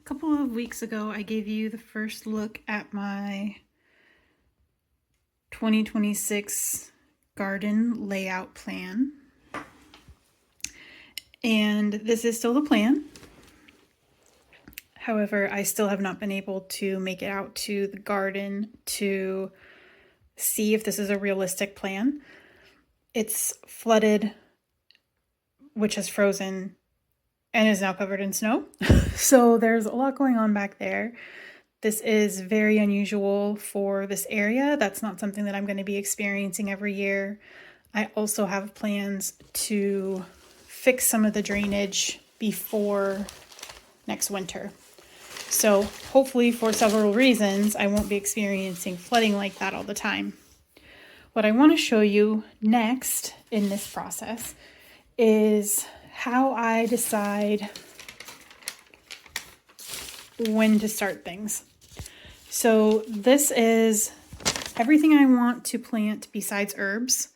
couple of weeks ago, I gave you the first look at my 2026 garden layout plan. And this is still the plan. However, I still have not been able to make it out to the garden to see if this is a realistic plan. It's flooded, which has frozen and is now covered in snow. So there's a lot going on back there. This is very unusual for this area. That's not something that I'm going to be experiencing every year. I also have plans to fix some of the drainage before next winter. So hopefully, for several reasons, I won't be experiencing flooding like that all the time. What I want to show you next in this process is how I decide when to start things. So this is everything I want to plant besides herbs.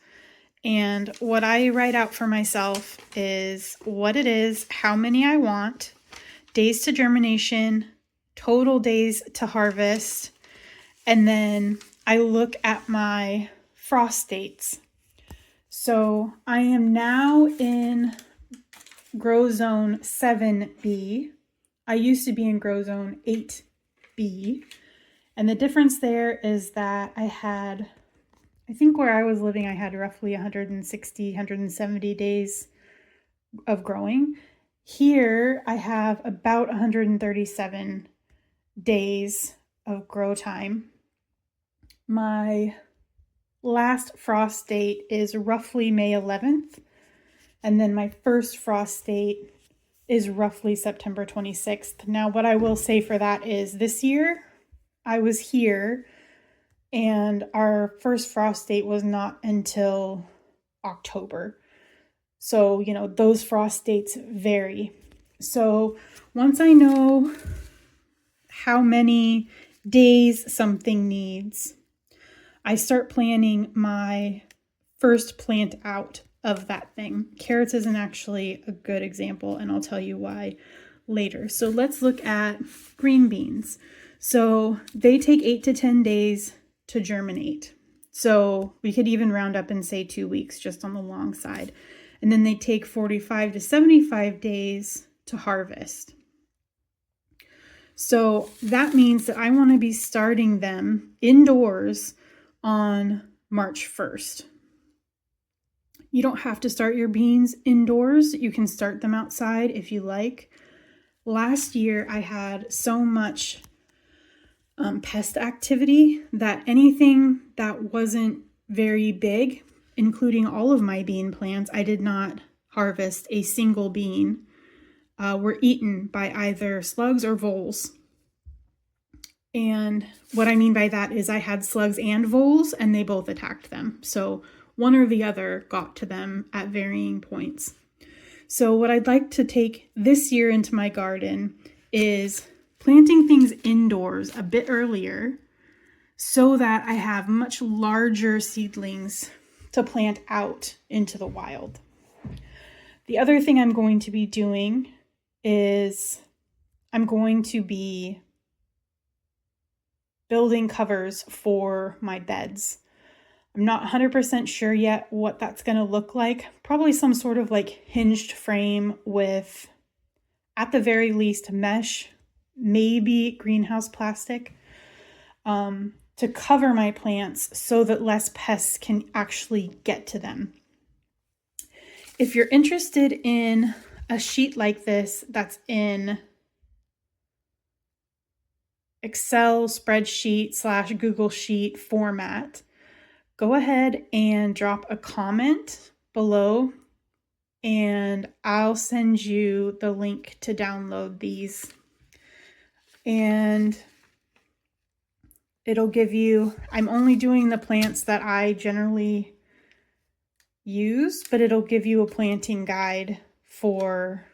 And what I write out for myself is what it is, how many I want, days to germination, total days to harvest, and then I look at my frost dates. So I am now in grow zone 7B. I used to be in grow zone 8B. And the difference there is that I think where I was living, I had roughly 160, 170 days of growing. Here, I have about 137 days of grow time. My last frost date is roughly May 11th. And then my first frost date is roughly September 26th. Now, what I will say for that is this year, I was here and our first frost date was not until October. So, those frost dates vary. So once I know how many days something needs, I start planning my first plant out of that thing. Carrots isn't actually a good example, and I'll tell you why later. So let's look at green beans. So they take 8 to 10 days to germinate. So we could even round up and say 2 weeks just on the long side. And then they take 45 to 75 days to harvest. So that means that I want to be starting them indoors on March 1st. You don't have to start your beans indoors. You can start them outside if you like. Last year, I had so much pest activity that anything that wasn't very big, including all of my bean plants, I did not harvest a single bean, were eaten by either slugs or voles. And what I mean by that is I had slugs and voles, and they both attacked them. So one or the other got to them at varying points. So what I'd like to take this year into my garden is planting things indoors a bit earlier so that I have much larger seedlings to plant out into the wild. The other thing I'm going to be doing is I'm going to be building covers for my beds. I'm not 100% sure yet what that's going to look like. Probably some sort of hinged frame with, at the very least, mesh, maybe greenhouse plastic, to cover my plants so that less pests can actually get to them. If you're interested in a sheet like this that's in Excel spreadsheet / Google Sheet format, go ahead and drop a comment below and I'll send you the link to download these. And it'll give you, I'm only doing the plants that I generally use, but it'll give you a planting guide for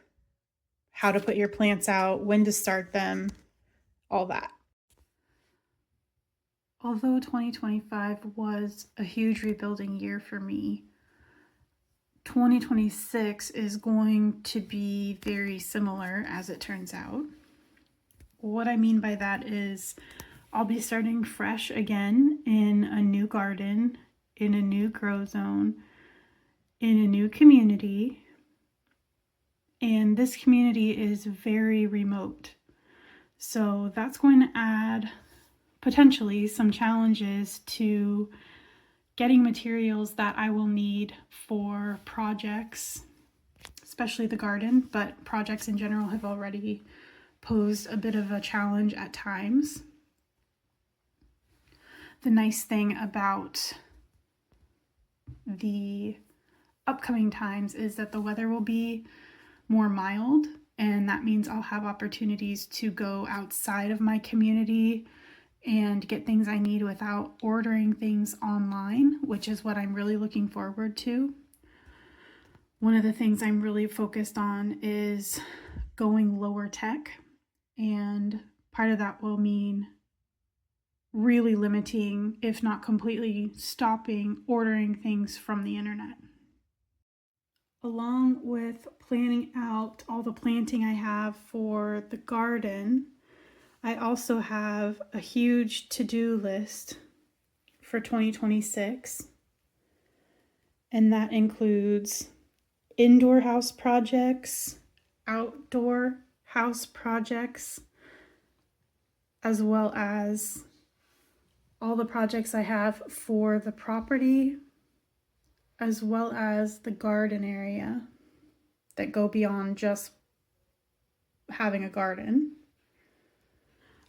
how to put your plants out, when to start them, all that. Although 2025 was a huge rebuilding year for me, 2026 is going to be very similar, as it turns out. what I mean by that is I'll be starting fresh again in a new garden, in a new grow zone, in a new community. And this community is very remote. So that's going to add potentially some challenges to getting materials that I will need for projects, especially the garden, but projects in general have already posed a bit of a challenge at times. The nice thing about the upcoming times is that the weather will be more mild, and that means I'll have opportunities to go outside of my community and get things I need without ordering things online, which is what I'm really looking forward to. One of the things I'm really focused on is going lower tech, and part of that will mean really limiting, if not completely stopping, ordering things from the internet. Along with planning out all the planting I have for the garden, I also have a huge to-do list for 2026, and that includes indoor house projects, outdoor house projects, as well as all the projects I have for the property, as well as the garden area that go beyond just having a garden.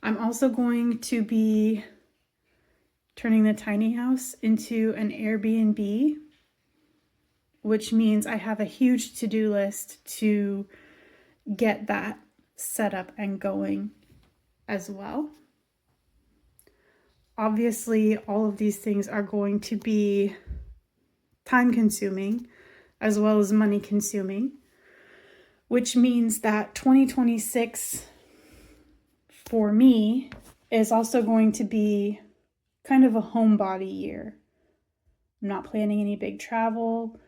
I'm also going to be turning the tiny house into an Airbnb, which means I have a huge to-do list to get that set up and going as well. Obviously, all of these things are going to be time consuming as well as money consuming, which means that 2026 for me is also going to be kind of a homebody year. I'm not planning any big travel,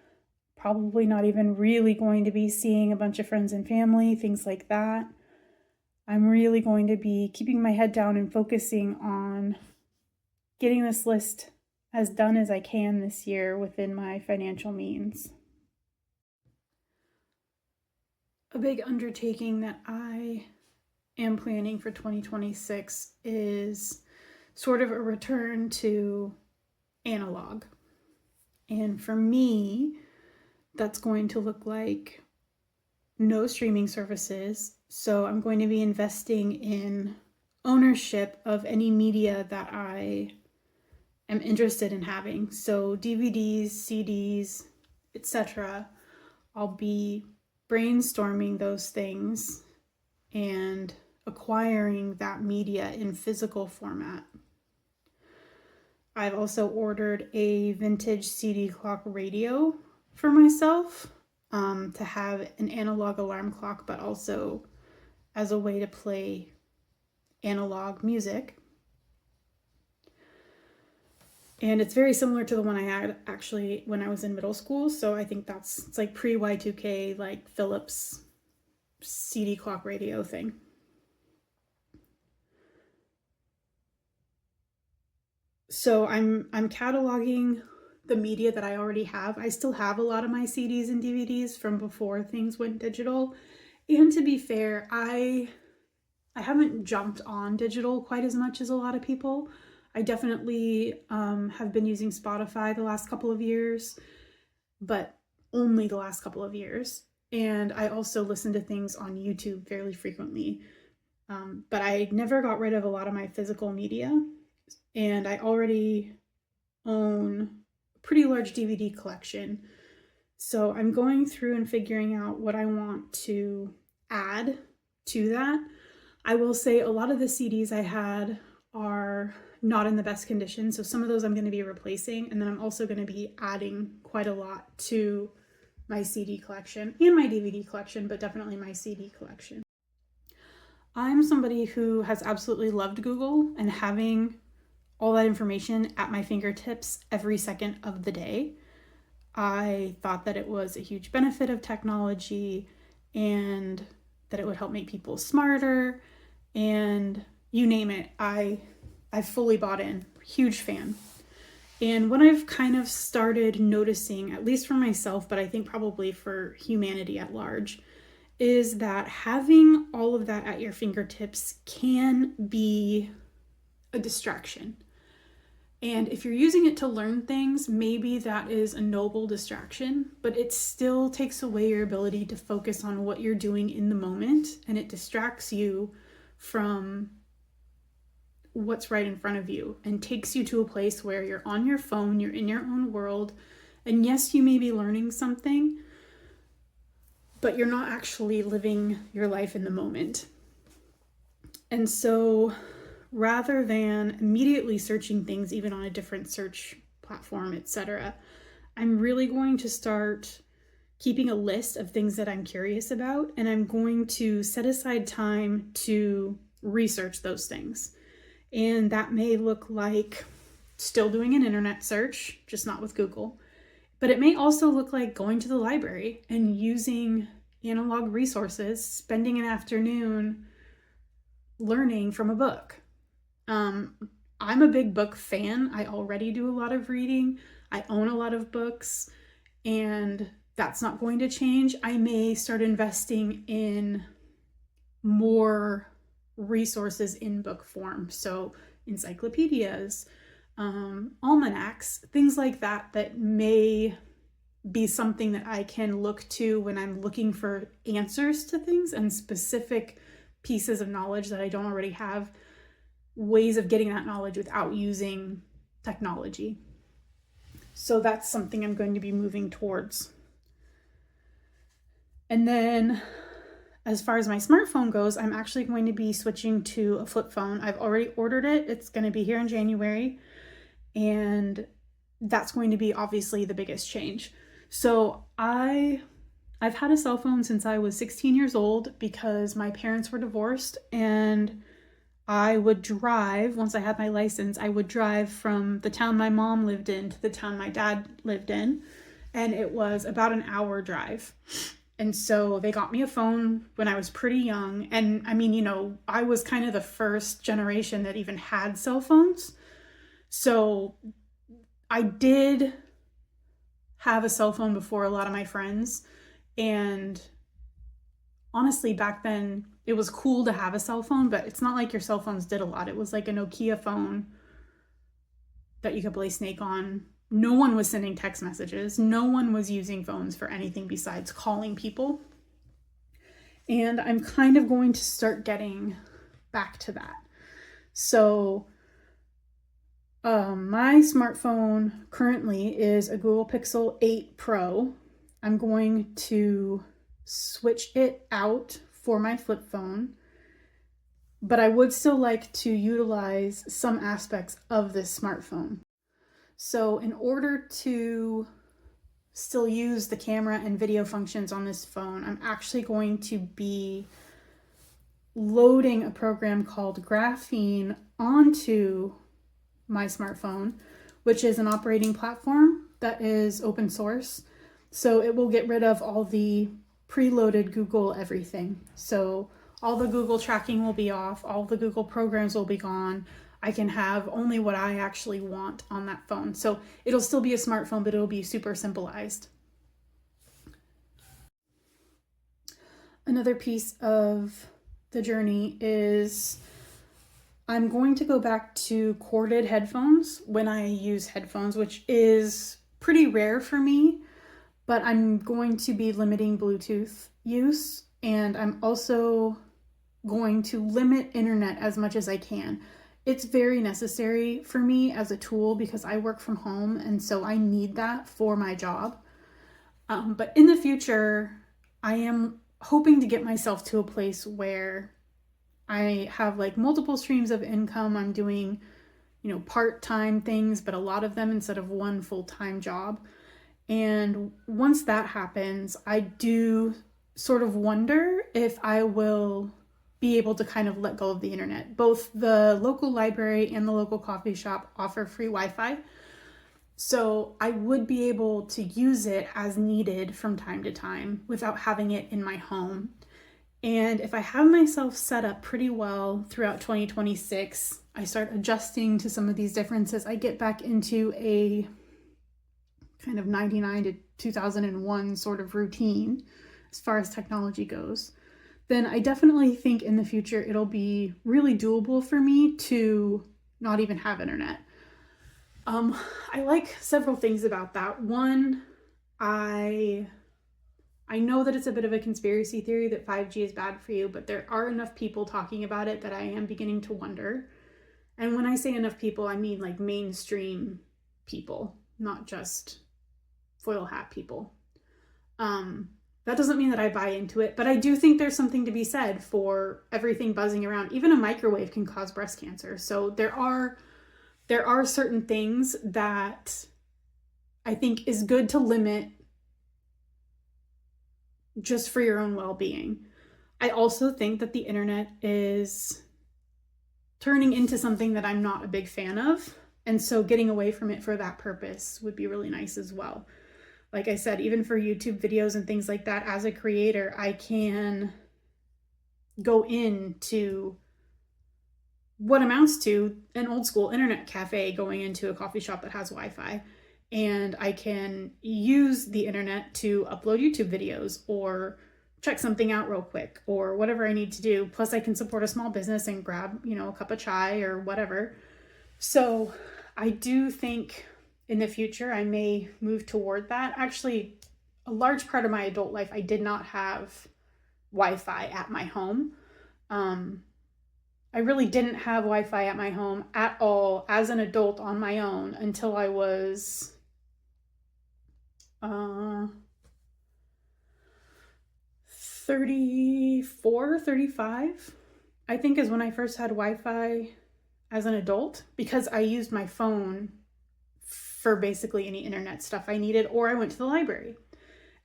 probably not even really going to be seeing a bunch of friends and family, things like that. I'm really going to be keeping my head down and focusing on getting this list as done as I can this year within my financial means. A big undertaking that I am planning for 2026 is sort of a return to analog. And for me, that's going to look like no streaming services. So I'm going to be investing in ownership of any media that I am interested in having. So DVDs, CDs, etc. I'll be brainstorming those things and acquiring that media in physical format. I've also ordered a vintage CD clock radio for myself to have an analog alarm clock, but also as a way to play analog music. And it's very similar to the one I had actually when I was in middle school. So I think it's like pre-Y2K, like Philips CD clock radio thing. So I'm cataloging the media that I already have. I still have a lot of my CDs and DVDs from before things went digital. And to be fair, I haven't jumped on digital quite as much as a lot of people. I definitely have been using Spotify the last couple of years, but only the last couple of years. And I also listen to things on YouTube fairly frequently. But I never got rid of a lot of my physical media. And I already own a pretty large DVD collection. So I'm going through and figuring out what I want to add to that. I will say a lot of the CDs I had are not in the best condition. So some of those I'm going to be replacing. And then I'm also going to be adding quite a lot to my CD collection and my DVD collection, but definitely my CD collection. I'm somebody who has absolutely loved Google and having all that information at my fingertips every second of the day. I thought that it was a huge benefit of technology and that it would help make people smarter and you name it, I've fully bought in. Huge fan. And what I've kind of started noticing, at least for myself, but I think probably for humanity at large, is that having all of that at your fingertips can be a distraction. And if you're using it to learn things, maybe that is a noble distraction, but it still takes away your ability to focus on what you're doing in the moment, and it distracts you from what's right in front of you and takes you to a place where you're on your phone, you're in your own world, and yes, you may be learning something, but you're not actually living your life in the moment. And so rather than immediately searching things, even on a different search platform, etc., I'm really going to start keeping a list of things that I'm curious about, and I'm going to set aside time to research those things. And that may look like still doing an internet search, just not with Google. But it may also look like going to the library and using analog resources, spending an afternoon learning from a book. I'm a big book fan. I already do a lot of reading. I own a lot of books, and that's not going to change. I may start investing in more resources in book form. So encyclopedias, almanacs, things like that, that may be something that I can look to when I'm looking for answers to things and specific pieces of knowledge that I don't already have, ways of getting that knowledge without using technology. So that's something I'm going to be moving towards. And then as far as my smartphone goes, I'm actually going to be switching to a flip phone. I've already ordered it. It's going to be here in January. And that's going to be obviously the biggest change. So I've had a cell phone since I was 16 years old because my parents were divorced, and I would drive, once I had my license, I would drive from the town my mom lived in to the town my dad lived in, and it was about an hour drive. And so they got me a phone when I was pretty young. And I mean, I was kind of the first generation that even had cell phones. So I did have a cell phone before a lot of my friends. And honestly, back then it was cool to have a cell phone, but it's not like your cell phones did a lot. It was like a Nokia phone that you could play Snake on. No one was sending text messages. No one was using phones for anything besides calling people. And I'm kind of going to start getting back to that. So my smartphone currently is a Google Pixel 8 Pro. I'm going to switch it out for my flip phone, but I would still like to utilize some aspects of this smartphone. So in order to still use the camera and video functions on this phone, I'm actually going to be loading a program called Graphene onto my smartphone, which is an operating platform that is open source. So it will get rid of all the preloaded Google everything. So all the Google tracking will be off, all the Google programs will be gone. I can have only what I actually want on that phone. So it'll still be a smartphone, but it'll be super simplified. Another piece of the journey is I'm going to go back to corded headphones when I use headphones, which is pretty rare for me, but I'm going to be limiting Bluetooth use, and I'm also going to limit internet as much as I can. It's very necessary for me as a tool because I work from home, and so I need that for my job. But in the future, I am hoping to get myself to a place where I have like multiple streams of income. I'm doing, part-time things, but a lot of them instead of one full-time job. And once that happens, I do sort of wonder if I will be able to kind of let go of the internet. Both the local library and the local coffee shop offer free Wi-Fi. So I would be able to use it as needed from time to time without having it in my home. And if I have myself set up pretty well throughout 2026, I start adjusting to some of these differences, I get back into a kind of 99 to 2001 sort of routine as far as technology goes, then I definitely think in the future it'll be really doable for me to not even have internet. I like several things about that. One, I know that it's a bit of a conspiracy theory that 5G is bad for you, but there are enough people talking about it that I am beginning to wonder. And when I say enough people, I mean like mainstream people, not just foil hat people. That doesn't mean that I buy into it, but I do think there's something to be said for everything buzzing around. Even a microwave can cause breast cancer. So there are certain things that I think is good to limit just for your own well-being. I also think that the internet is turning into something that I'm not a big fan of. And so getting away from it for that purpose would be really nice as well. Like I said, even for YouTube videos and things like that, as a creator, I can go into what amounts to an old school internet cafe going into a coffee shop that has Wi-Fi. And I can use the internet to upload YouTube videos or check something out real quick or whatever I need to do. Plus I can support a small business and grab, a cup of chai or whatever. So I do think in the future I may move toward that. Actually, a large part of my adult life, I did not have Wi-Fi at my home. I really didn't have Wi-Fi at my home at all as an adult on my own until I was 34, 35, I think is when I first had Wi-Fi as an adult, because I used my phone for basically any internet stuff I needed, or I went to the library.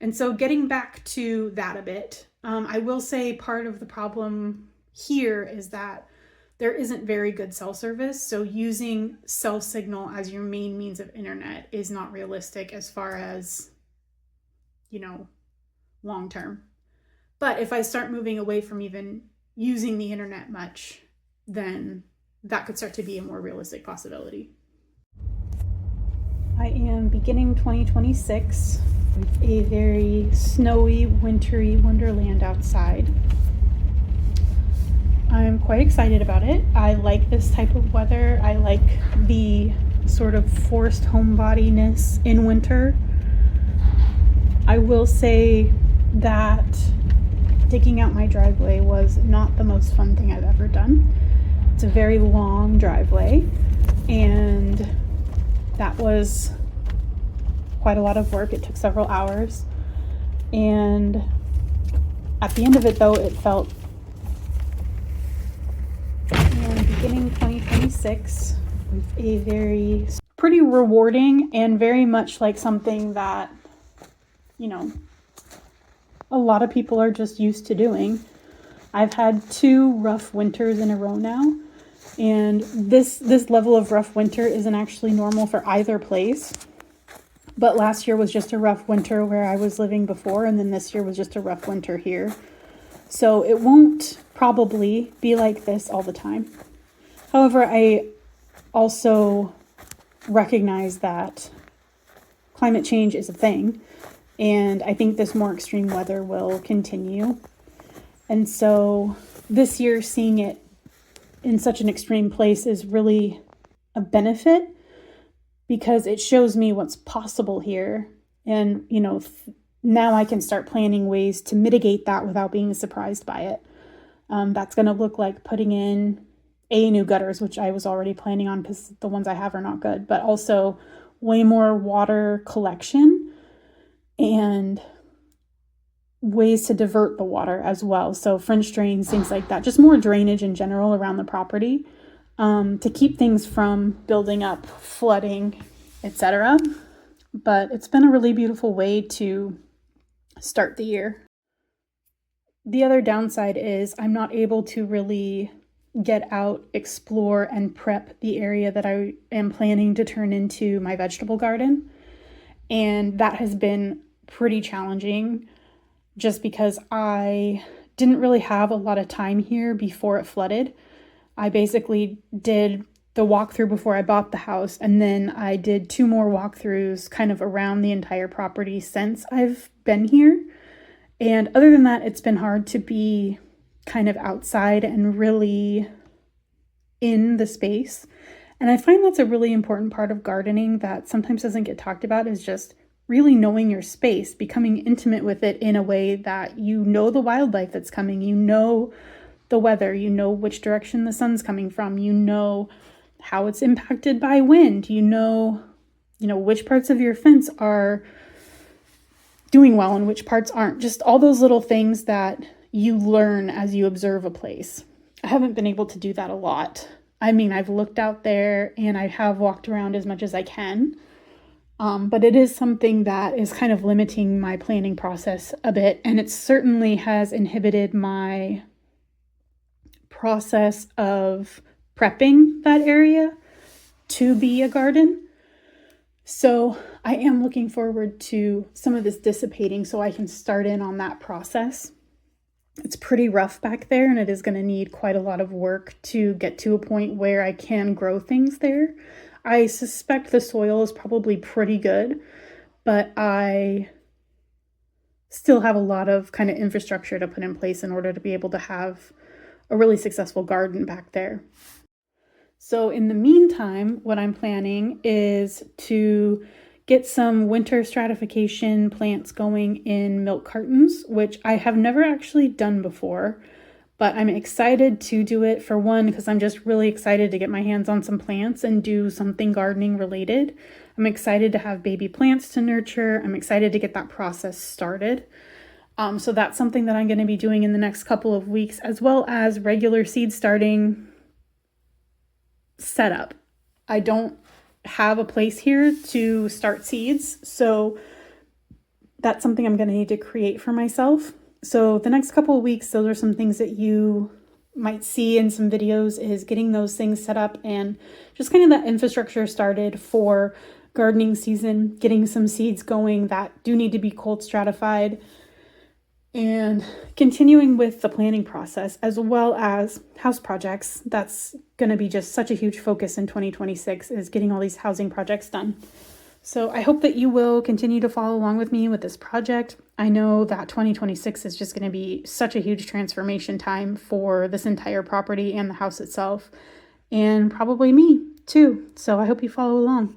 And so getting back to that a bit, I will say part of the problem here is that there isn't very good cell service. So using cell signal as your main means of internet is not realistic as far as, long term. But if I start moving away from even using the internet much, then that could start to be a more realistic possibility. I am beginning 2026 with a very snowy, wintry wonderland outside. I'm quite excited about it. I like this type of weather. I like the sort of forced homebodiness in winter. I will say that digging out my driveway was not the most fun thing I've ever done. It's a very long driveway, and that was quite a lot of work. It took several hours, and at the end of it though, it felt beginning 2026 with a very pretty rewarding and very much like something that a lot of people are just used to doing. I've had 2 rough winters in a row now, and this level of rough winter isn't actually normal for either place. But last year was just a rough winter where I was living before, and then this year was just a rough winter here. So it won't probably be like this all the time. However, I also recognize that climate change is a thing, and I think this more extreme weather will continue. And so this year, seeing it in such an extreme place is really a benefit, because it shows me what's possible here. And, now I can start planning ways to mitigate that without being surprised by it. That's going to look like putting in new gutters, which I was already planning on because the ones I have are not good, but also way more water collection and ways to divert the water as well. So French drains, things like that, just more drainage in general around the property, to keep things from building up, flooding, etc. But it's been a really beautiful way to start the year. The other downside is I'm not able to really get out, explore, and prep the area that I am planning to turn into my vegetable garden. And that has been pretty challenging just because I didn't really have a lot of time here before it flooded. I basically did the walkthrough before I bought the house, and then I did 2 more walkthroughs kind of around the entire property since I've been here. And other than that, it's been hard to be kind of outside and really in the space. And I find that's a really important part of gardening that sometimes doesn't get talked about, is just really knowing your space, becoming intimate with it in a way that you know the wildlife that's coming, you know the weather, you know which direction the sun's coming from, you know how it's impacted by wind, you know which parts of your fence are doing well and which parts aren't. Just all those little things that you learn as you observe a place. I haven't been able to do that a lot. I mean, I've looked out there and I have walked around as much as I can. But it is something that is kind of limiting my planning process a bit. And it certainly has inhibited my process of prepping that area to be a garden. So I am looking forward to some of this dissipating so I can start in on that process. It's pretty rough back there, and it is going to need quite a lot of work to get to a point where I can grow things there. I suspect the soil is probably pretty good, but I still have a lot of kind of infrastructure to put in place in order to be able to have a really successful garden back there. So in the meantime, what I'm planning is to get some winter stratification plants going in milk cartons, which I have never actually done before, but I'm excited to do it, for one, because I'm just really excited to get my hands on some plants and do something gardening related. I'm excited to have baby plants to nurture. I'm excited to get that process started. So that's something that I'm going to be doing in the next couple of weeks, as well as regular seed starting setup. I don't have a place here to start seeds, so that's something I'm going to need to create for myself. So the next couple of weeks, those are some things that you might see in some videos, is getting those things set up and just kind of that infrastructure started for gardening season, getting some seeds going that do need to be cold stratified, and continuing with the planning process as well as house projects. That's going to be just such a huge focus in 2026, is getting all these housing projects done. So I hope that you will continue to follow along with me with this project. I know that 2026 is just going to be such a huge transformation time for this entire property and the house itself, and probably me too. So I hope you follow along.